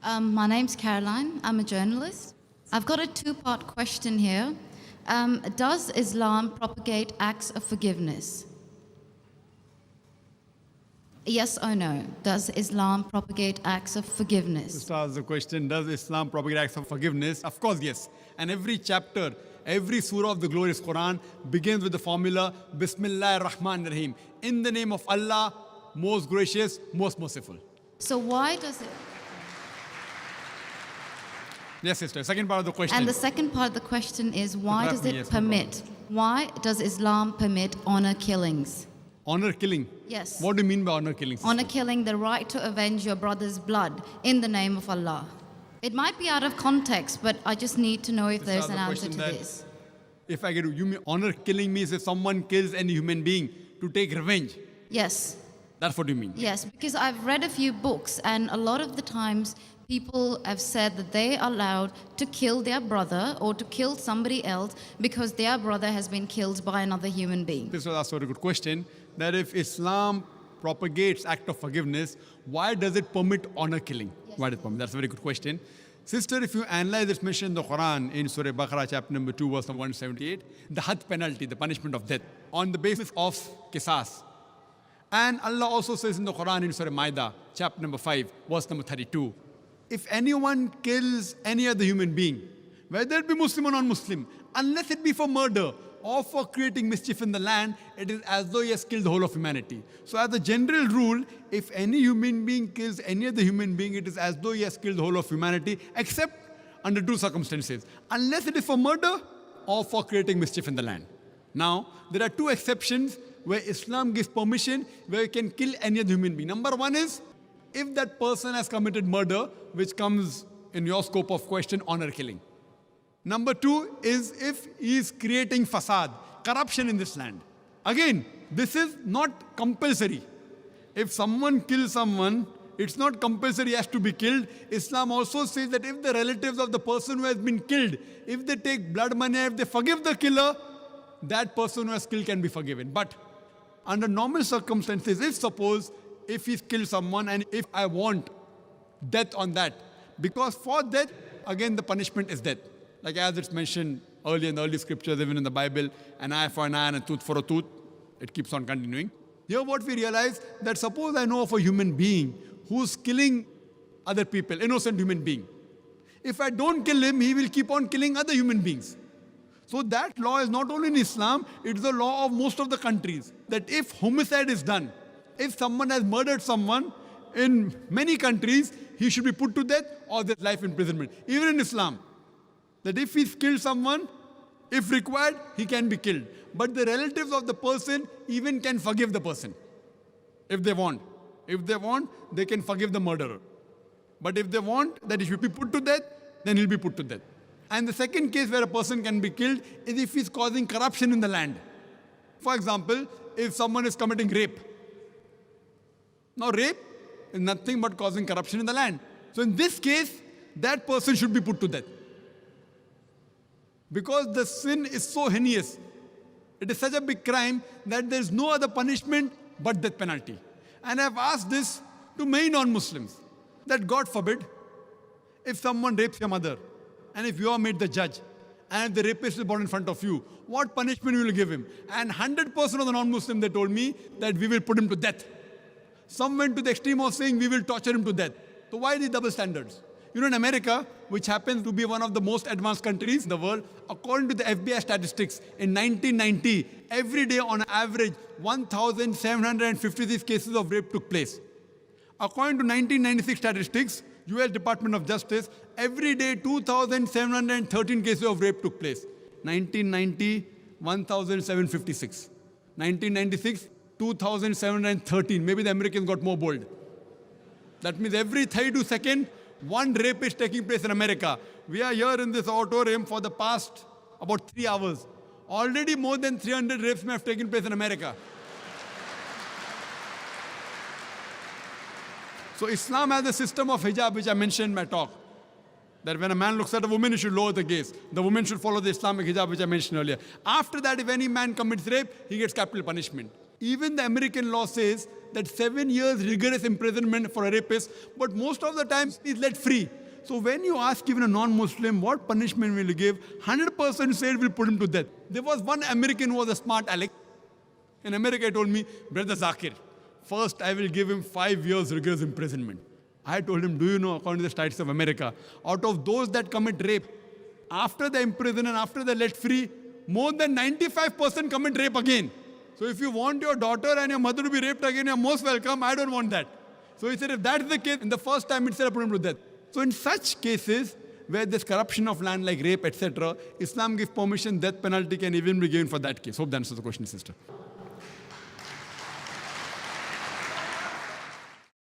My name's Caroline. I'm a journalist. I've got a two-part question here. Does Islam propagate acts of forgiveness? Yes or no? Does Islam propagate acts of forgiveness? To start the question, does Islam propagate acts of forgiveness? Of course, yes. And every chapter, every surah of the glorious Quran begins with the formula, Bismillah ar-Rahman ar-Rahim. In the name of Allah, most gracious, most merciful. So why does it... Yes, sister. Second part of the question. And the second part of the question is, why does it Yes, permit? Why does Islam permit honor killings? Honor killing? Yes. What do you mean by honor killing, sister? Honor killing, the right to avenge your brother's blood in the name of Allah. It might be out of context, but I just need to know if This there's is an the answer question to that- this. If I get you mean honor killing means if someone kills any human being to take revenge. Yes. That's what you mean. Yes, because I've read a few books, and a lot of the times people have said that they are allowed to kill their brother or to kill somebody else because their brother has been killed by another human being. This was also a very good question, that if Islam propagates act of forgiveness, why does it permit honor killing? Yes. Why does it permit? That's a very good question. Sister, if you analyze this mention in the Quran, in Surah Baqarah, chapter number 2, verse number 178, the had penalty, the punishment of death, on the basis of qisas. And Allah also says in the Quran, in Surah Ma'idah, chapter number 5, verse number 32, if anyone kills any other human being, whether it be Muslim or non-Muslim, unless it be for murder or for creating mischief in the land, it is as though he has killed the whole of humanity. So as a general rule, if any human being kills any other human being, it is as though he has killed the whole of humanity, except under two circumstances. Unless it is for murder or for creating mischief in the land. Now, there are two exceptions where Islam gives permission where you can kill any other human being. Number one is, if that person has committed murder, which comes in your scope of question, honor killing. Number two is if he is creating fasad, corruption in this land. Again, this is not compulsory. If someone kills someone, it's not compulsory he has to be killed. Islam also says that if the relatives of the person who has been killed, if they take blood money, if they forgive the killer, that person who has killed can be forgiven. But under normal circumstances, if he's killed someone and if I want death on that, because for death, again, the punishment is death. Like as it's mentioned earlier in the early scriptures, even in the Bible, an eye for an eye and a tooth for a tooth. It keeps on continuing. Here what we realize, that suppose I know of a human being who's killing other people, innocent human being. If I don't kill him, he will keep on killing other human beings. So that law is not only in Islam, it's the law of most of the countries. That if homicide is done, if someone has murdered someone, in many countries, he should be put to death or there's life imprisonment. Even in Islam, that if he's killed someone, if required, he can be killed. But the relatives of the person even can forgive the person, if they want. If they want, they can forgive the murderer. But if they want that he should be put to death, then he'll be put to death. And the second case where a person can be killed is if he's causing corruption in the land. For example, if someone is committing rape. Now rape is nothing but causing corruption in the land. So in this case, that person should be put to death. Because the sin is so heinous. It is such a big crime that there is no other punishment but death penalty. And I have asked this to many non-Muslims, that God forbid, if someone rapes your mother, and if you are made the judge, and the rapist is brought in front of you, what punishment will you give him? And 100% of the non-Muslims, they told me that we will put him to death. Some went to the extreme of saying we will torture him to death. So why these double standards? You know, in America, which happens to be one of the most advanced countries in the world, according to the FBI statistics, in 1990, every day on average, 1,756 cases of rape took place. According to 1996 statistics, US Department of Justice, every day 2,713 cases of rape took place. 1990, 1,756. 1996, 2,713. Maybe the Americans got more bold. That means every 32 seconds, one rape is taking place in America. We are here in this auditorium for the past about 3 hours. Already more than 300 rapes may have taken place in America. So Islam has a system of hijab, which I mentioned in my talk. That when a man looks at a woman, he should lower the gaze. The woman should follow the Islamic hijab, which I mentioned earlier. After that, if any man commits rape, he gets capital punishment. Even the American law says that 7 years rigorous imprisonment for a rapist, but most of the time he's let free. So when you ask even a non-Muslim, what punishment will you give? 100% said we'll put him to death. There was one American who was a smart aleck. In America, he told me, Brother Zakir, first I will give him 5 years rigorous imprisonment. I told him, do you know, according to the Statistics of America, out of those that commit rape, after they imprison and after they're let free, more than 95% commit rape again. So if you want your daughter and your mother to be raped again, you're most welcome. I don't want that. So he said, if that's the case, in the first time itself, put him to death. So in such cases, where there's corruption of land like rape, etc., Islam gives permission, death penalty can even be given for that case. Hope that answers the question, sister.